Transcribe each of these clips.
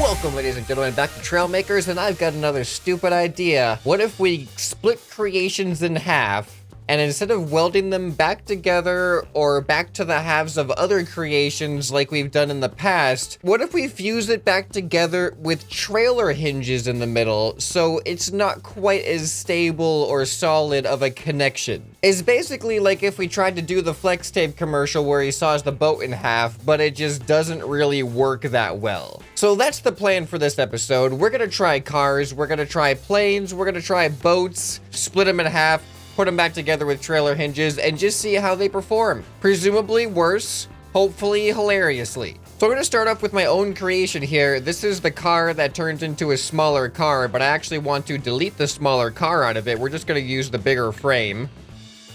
Welcome, ladies and gentlemen, back to Trailmakers, and I've got another stupid idea. What if we split creations in half, and instead of welding them back together or back to the halves of other creations like we've done in the past, what if we fuse it back together with trailer hinges in the middle so it's not quite as stable or solid of a connection? It's basically like if we tried to do the flex tape commercial where he saws the boat in half, but it just doesn't really work that well. So that's the plan for this episode. We're gonna try cars, we're gonna try planes, we're gonna try boats, split them in half, put them back together with trailer hinges, and just see how they perform. Presumably worse, hopefully hilariously. So I'm gonna start off with my own creation here. This is the car that turns into a smaller car, but I actually want to delete the smaller car out of it. We're just gonna use the bigger frame,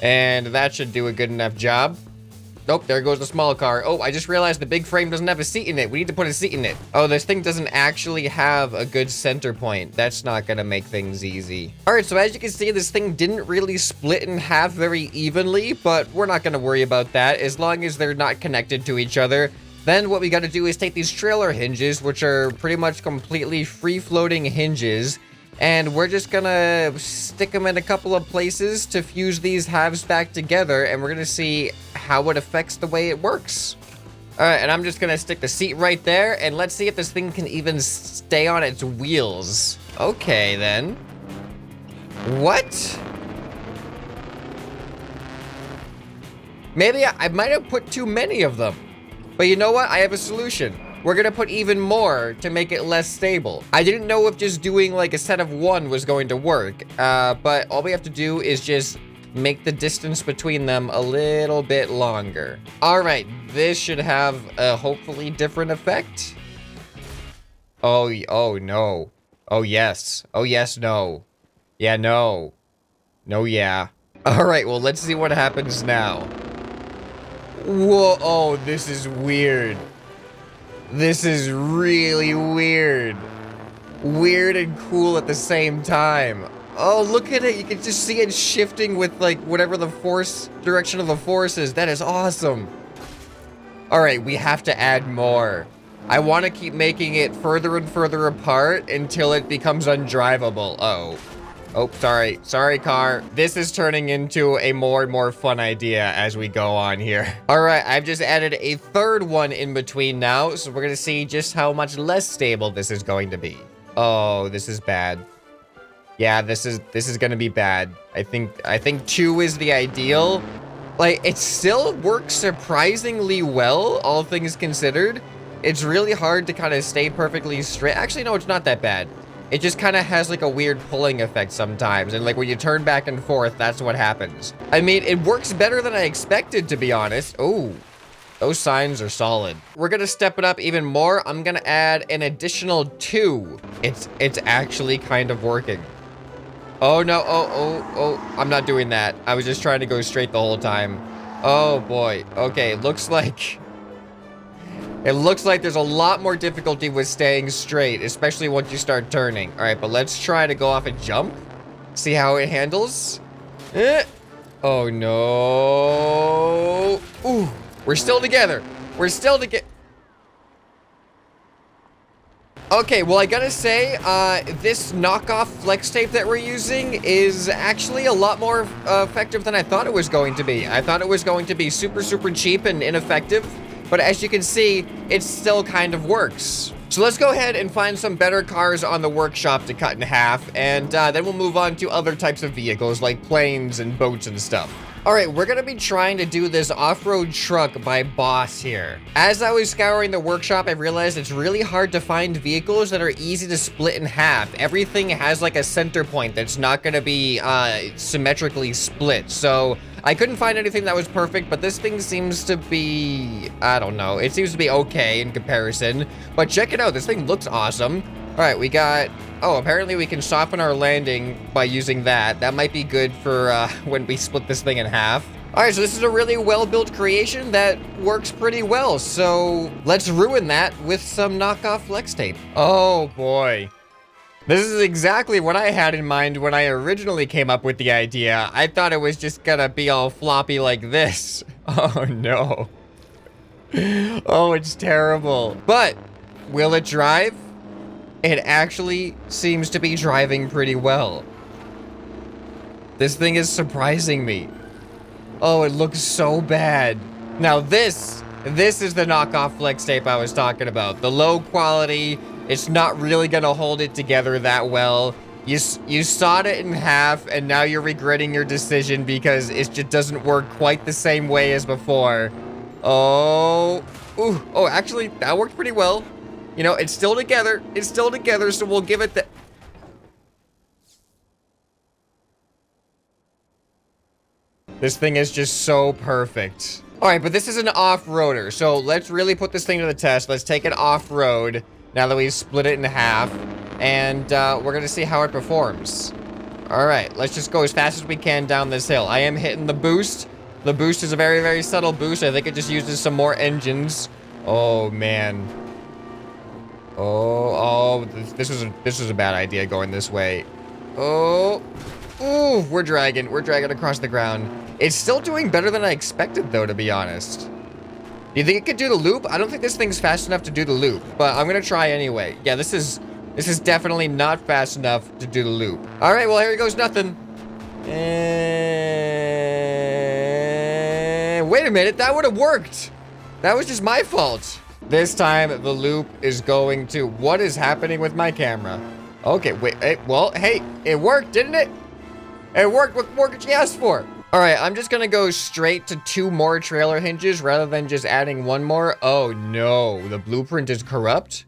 and that should do a good enough job. Nope, there goes the small car. Oh, I just realized the big frame doesn't have a seat in it. We need to put a seat in it. Oh, this thing doesn't actually have a good center point. That's not gonna make things easy. All right, so as you can see, this thing didn't really split in half very evenly, but we're not gonna worry about that as long as they're not connected to each other. Then what we gotta do is take these trailer hinges, which are pretty much completely free-floating hinges, and we're just gonna stick them in a couple of places to fuse these halves back together, and we're gonna see how it affects the way it works. All right, and I'm just gonna stick the seat right there, and let's see if this thing can even stay on its wheels. Okay, then. What? Maybe I might have put too many of them. But you know what? I have a solution. We're gonna put even more to make it less stable. I didn't know if just doing like a set of one was going to work, but all we have to do is just make the distance between them a little bit longer. All right, this should have a hopefully different effect. Oh no. Oh yes. Oh yes, no. Yeah, no. No, yeah. All right, well, let's see what happens now. Whoa, oh, this is weird. This is really weird. Weird and cool at the same time. Oh, look at it. You can just see it shifting with like whatever the direction of the force is. That is awesome. All right, we have to add more. I want to keep making it further and further apart until it becomes undrivable. Uh-oh. Oh, sorry. Sorry, car. This is turning into a more and more fun idea as we go on here. All right, I've just added a third one in between now, so we're gonna see just how much less stable this is going to be. Oh, this is bad. Yeah, this is gonna be bad. I think 2 is the ideal. Like, it still works surprisingly well, all things considered. It's really hard to kind of stay perfectly straight. Actually, no, it's not that bad. It just kind of has like a weird pulling effect sometimes, and like when you turn back and forth, that's what happens. I mean, it works better than I expected, to be honest. Oh, those signs are solid. We're gonna step it up even more. I'm gonna add an additional 2. It's actually kind of working. Oh no, oh, I'm not doing that. I was just trying to go straight the whole time. Oh boy, okay, it looks like there's a lot more difficulty with staying straight, especially once you start turning. All right, but let's try to go off a jump. See how it handles. Oh, no. Ooh, we're still together. We're still together. Okay, well, I gotta say, this knockoff flex tape that we're using is actually a lot more effective than I thought it was going to be. I thought it was going to be super, super cheap and ineffective. But as you can see, it still kind of works. So let's go ahead and find some better cars on the workshop to cut in half, and then we'll move on to other types of vehicles like planes and boats and stuff. All right, we're gonna be trying to do this off-road truck by Boss here. As I was scouring the workshop, I realized it's really hard to find vehicles that are easy to split in half. Everything has like a center point that's not gonna be symmetrically split. So I couldn't find anything that was perfect, but this thing seems to be, I don't know, it seems to be okay in comparison. But check it out, this thing looks awesome. All right, we got, oh, apparently we can soften our landing by using that. That might be good for when we split this thing in half. All right, so this is a really well-built creation that works pretty well. So let's ruin that with some knockoff flex tape. Oh boy. This is exactly what I had in mind when I originally came up with the idea. I thought it was just gonna be all floppy like this. Oh no. Oh, it's terrible. But will it drive? it actually seems to be driving pretty well. This thing is surprising me. Oh, it looks so bad. Now this is the knockoff flex tape I was talking about. The low quality, it's not really gonna hold it together that well. You sawed it in half, and now you're regretting your decision because it just doesn't work quite the same way as before. Oh, ooh, oh, actually, that worked pretty well. You know, it's still together. It's still together, so we'll give it the... This thing is just so perfect. All right, but this is an off-roader, so let's really put this thing to the test. Let's take it off-road now that we've split it in half, and we're gonna see how it performs. All right, let's just go as fast as we can down this hill. I am hitting the boost. The boost is a very, very subtle boost. I think it just uses some more engines. Oh, man. Oh, this was a bad idea going this way. Oh, ooh, we're dragging across the ground. It's still doing better than I expected, though, to be honest. Do you think it could do the loop? I don't think this thing's fast enough to do the loop, but I'm gonna try anyway. Yeah, this is definitely not fast enough to do the loop. All right, well, here goes nothing. And wait a minute, that would have worked. That was just my fault. This time, the loop is going to... What is happening with my camera? Okay, wait, well, hey, it worked, didn't it? It worked. What more could you ask for? All right, I'm just gonna go straight to 2 more trailer hinges rather than just adding 1 more. Oh no, the blueprint is corrupt?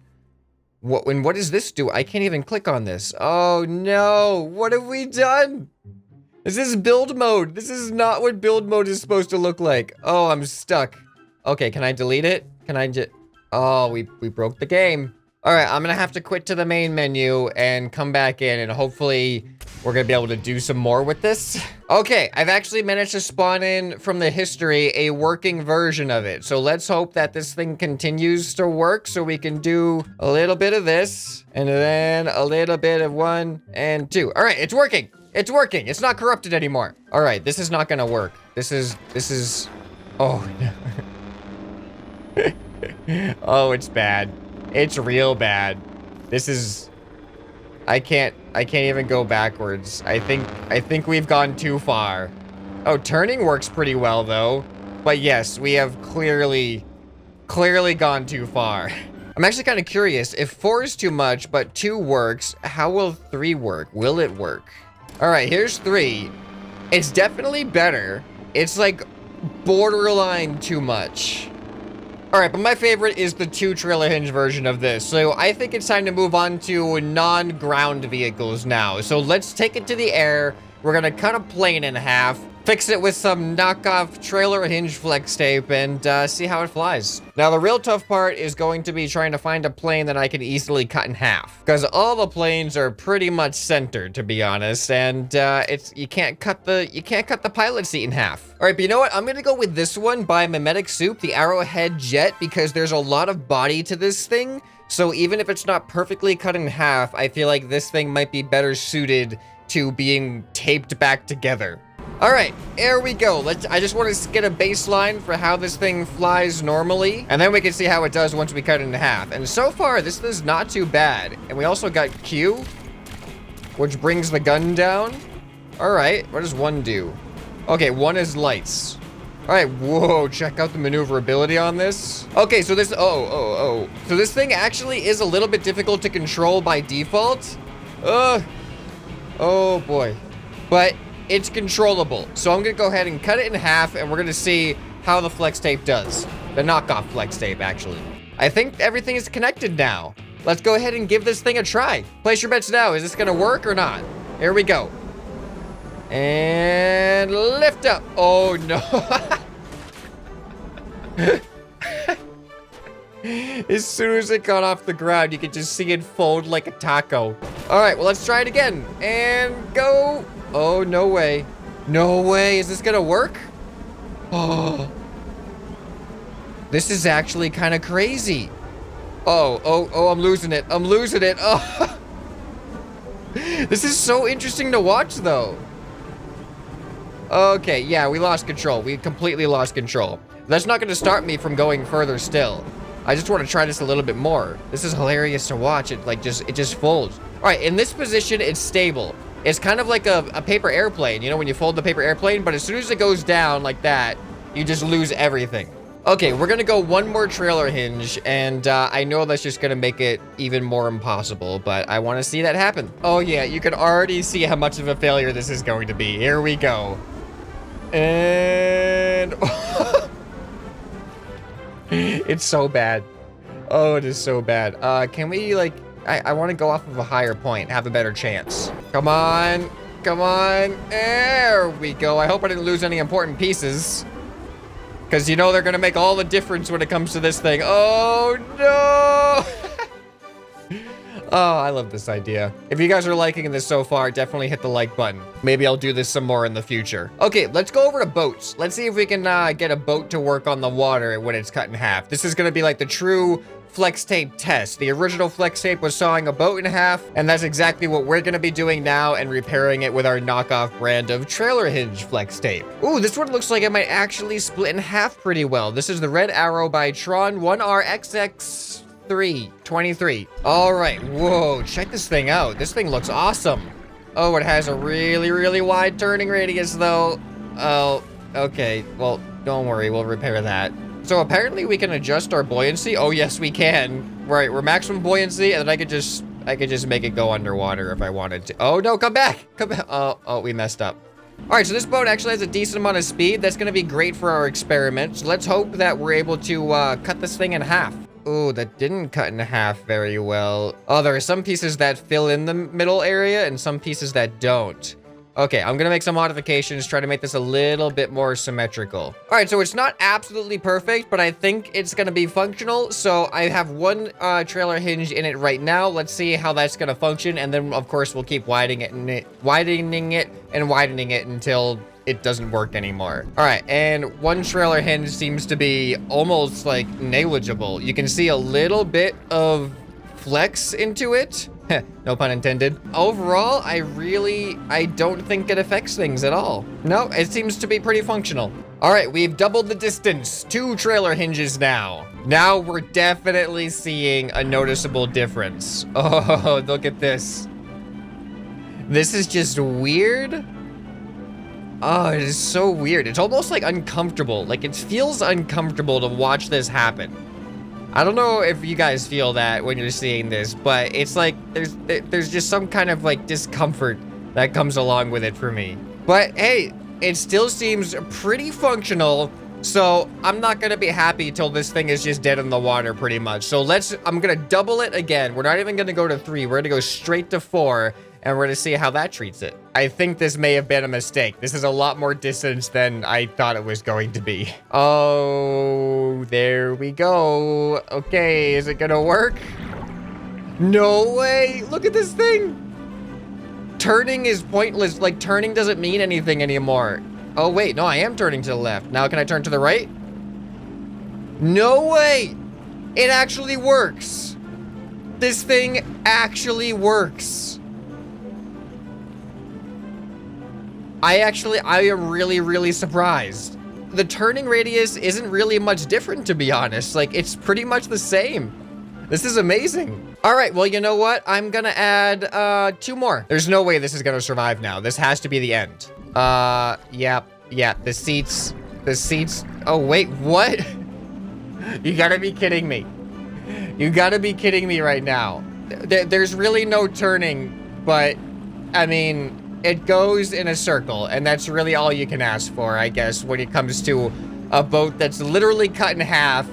What does this do? I can't even click on this. Oh no, what have we done? This is build mode. This is not what build mode is supposed to look like. Oh, I'm stuck. Okay, can I delete it? Can I just... Oh, we broke the game. All right, I'm gonna have to quit to the main menu and come back in, and hopefully we're gonna be able to do some more with this. Okay, I've actually managed to spawn in from the history a working version of it. So let's hope that this thing continues to work so we can do a little bit of this and then a little bit of 1 and 2. All right, it's working. It's working. It's not corrupted anymore. All right, this is not gonna work. This is, oh no. Oh, it's bad. It's real bad. This is... I can't even go backwards. I think we've gone too far. Oh, turning works pretty well though. But yes, we have clearly gone too far. I'm actually kind of curious. If 4 is too much, but 2 works, how will 3 work? Will it work? All right, here's 3. It's definitely better. It's like borderline too much. All right, but my favorite is the 2 trailer hinge version of this. So I think it's time to move on to non-ground vehicles now. So let's take it to the air. We're gonna cut a plane in half, fix it with some knockoff trailer hinge flex tape, and see how it flies. Now, the real tough part is going to be trying to find a plane that I can easily cut in half, because all the planes are pretty much centered, to be honest, and you can't cut the pilot seat in half. All right, but you know what? I'm gonna go with this one by Mimetic Soup, the Arrowhead Jet, because there's a lot of body to this thing. So even if it's not perfectly cut in half, I feel like this thing might be better suited to being taped back together. All right, here we go. I just want to get a baseline for how this thing flies normally, and then we can see how it does once we cut it in half. And so far, this is not too bad. And we also got Q, which brings the gun down. All right, what does 1 do? Okay, 1 is lights. All right, whoa, check out the maneuverability on this. Okay, so this, So this thing actually is a little bit difficult to control by default. Oh boy. But it's controllable. So I'm gonna go ahead and cut it in half, and we're gonna see how the flex tape does. The knockoff flex tape, actually. I think everything is connected now. Let's go ahead and give this thing a try. Place your bets now. Is this gonna work or not? Here we go. And lift up. Oh no. As soon as it got off the ground, you could just see it fold like a taco. All right, well, let's try it again. And go. Oh, no way. No way. Is this gonna work? Oh. This is actually kind of crazy. Oh, I'm losing it. I'm losing it. Oh. This is so interesting to watch, though. Okay, yeah, we lost control. We completely lost control. That's not gonna start me from going further still. I just want to try this a little bit more. This is hilarious to watch. It just folds. All right, in this position, it's stable. It's kind of like a paper airplane, you know, when you fold the paper airplane, but as soon as it goes down like that, you just lose everything. Okay, we're gonna go one more trailer hinge, and I know that's just gonna make it even more impossible, but I wanna see that happen. Oh yeah, you can already see how much of a failure this is going to be. Here we go. And... it's so bad. Oh, it is so bad. Can we, like... I want to go off of a higher point, have a better chance. Come on. Come on. There we go. I hope I didn't lose any important pieces. Because, you know, they're going to make all the difference when it comes to this thing. Oh, no. Oh, I love this idea. If you guys are liking this so far, definitely hit the like button. Maybe I'll do this some more in the future. Okay, let's go over to boats. Let's see if we can get a boat to work on the water when it's cut in half. This is going to be like the true flex tape test. The original flex tape was sawing a boat in half, and that's exactly what we're going to be doing now and repairing it with our knockoff brand of trailer hinge flex tape. Ooh, this one looks like it might actually split in half pretty well. This is the Red Arrow by Tron 1RXX323. All right, whoa, check this thing out. This thing looks awesome. Oh, it has a really, really wide turning radius though. Oh, okay, well, don't worry, we'll repair that. So apparently we can adjust our buoyancy. Oh yes, we can. Right, we're maximum buoyancy, and then I could just make it go underwater if I wanted to. Oh no, come back, come back. Oh, we messed up. All right, so this boat actually has a decent amount of speed. That's gonna be great for our experiment. So let's hope that we're able to cut this thing in half. Oh, that didn't cut in half very well. Oh, there are some pieces that fill in the middle area and some pieces that don't. Okay, I'm gonna make some modifications, try to make this a little bit more symmetrical. All right, so it's not absolutely perfect, but I think it's gonna be functional. So I have one trailer hinge in it right now. Let's see how that's gonna function. And then of course we'll keep widening it until it doesn't work anymore. All right, and one trailer hinge seems to be almost like negligible. You can see a little bit of flex into it. No pun intended. Overall, I don't think it affects things at all. No, it seems to be pretty functional. All right, we've doubled the distance. 2 trailer hinges now. Now we're definitely seeing a noticeable difference. Oh, look at this. This is just weird. Oh, it is so weird. It's almost like uncomfortable. Like it feels uncomfortable to watch this happen. I don't know if you guys feel that when you're seeing this, but it's like there's just some kind of like discomfort that comes along with it for me. But hey, it still seems pretty functional, so I'm not gonna be happy till this thing is just dead in the water pretty much. So I'm gonna double it again. We're not even gonna go to 3, we're gonna go straight to 4, and we're gonna see how that treats it. I think this may have been a mistake. This is a lot more distance than I thought it was going to be. Oh, there we go. Okay, is it gonna work? No way, look at this thing. Turning is pointless, like turning doesn't mean anything anymore. Oh wait, no, I am turning to the left. Now can I turn to the right? No way, it actually works. This thing actually works. I am really, really surprised. The turning radius isn't really much different, to be honest. Like, it's pretty much the same. This is amazing. All right, well, you know what? I'm gonna add 2 more. There's no way this is gonna survive now. This has to be the end. Yeah, the seats. Oh, wait, what? You gotta be kidding me. You gotta be kidding me right now. There's really no turning, but, I mean, it goes in a circle, and that's really all you can ask for, I guess, when it comes to a boat that's literally cut in half,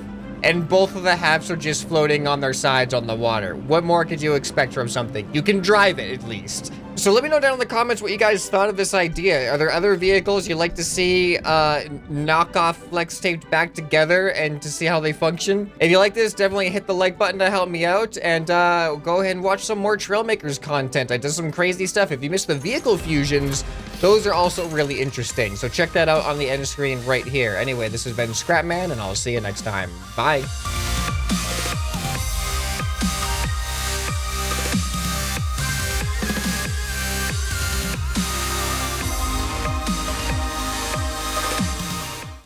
and both of the halves are just floating on their sides on the water. What more could you expect from something? You can drive it, at least. So let me know down in the comments what you guys thought of this idea. Are there other vehicles you'd like to see knockoff flex taped back together and to see how they function? If you like this, definitely hit the like button to help me out, and go ahead and watch some more Trailmakers content. I did some crazy stuff. If you missed the vehicle fusions, those are also really interesting. So check that out on the end screen right here. Anyway, this has been ScrapMan, and I'll see you next time. Bye.